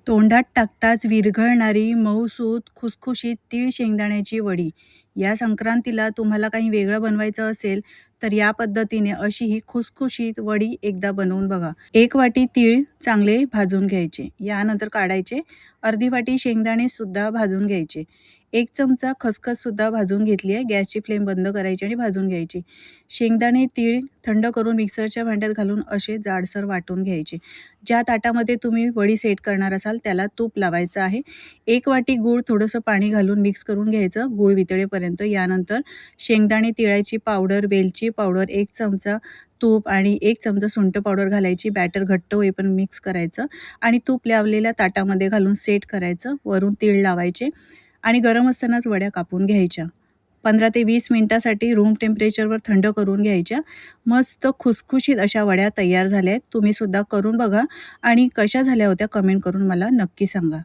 तोंडात टाकताच विरघळणारी मऊसूत खुसखुशीत तीळ शेंगदाण्याची वडी. या संक्रांतीला तुम्हाला काही वेगळं बनवायचं असेल तर या पद्धतीने अशी ही खुसखुशीत वडी एकदा बनवून बघा. 1 वाटी तीळ चांगले भाजून घ्यायचे, यानंतर काढायचे. अर्धी वाटी शेंगदाणे सुद्धा भाजून घ्यायचे. 1 चमचा खसखस सुद्धा भाजून घेतली आहे. गॅसची फ्लेम बंद करायची आणि भाजून घ्यायची. शेंगदाणे तीळ थंड करून मिक्सरच्या भांड्यात घालून असे जाडसर वाटून घ्यायचे. ज्या ताटामध्ये तुम्ही वडी सेट करणार असाल त्याला तूप लावायचं आहे. 1 वाटी गूळ थोडंसं पाणी घालून मिक्स करून घ्यायचं गूळ वितळेपर्यंत. यानंतर शेंगदाणे, तिळाची पावडर, वेलची पावडर, 1 चमचा तूप आणि 1 चमचा सुंठ पावडर घालायची. बॅटर घट्ट होईपर्यंत मिक्स करायचं आणि तूप लावलेल्या ताटामध्ये घालून सेट करायचं. वरून तीळ लावायचे आणि गरम असतानाच वड्या कापून घ्यायच्या. 15 ते 20 मिनिटासाठी रूम टेम्परेचरवर थंड करून घ्यायच्या. मस्त खुसखुशीत अशा वड्या तयार झाल्या आहेत. तुम्ही सुद्धा करून बघा आणि कशा झाल्या होत्या कमेंट करून मला नक्की सांगा.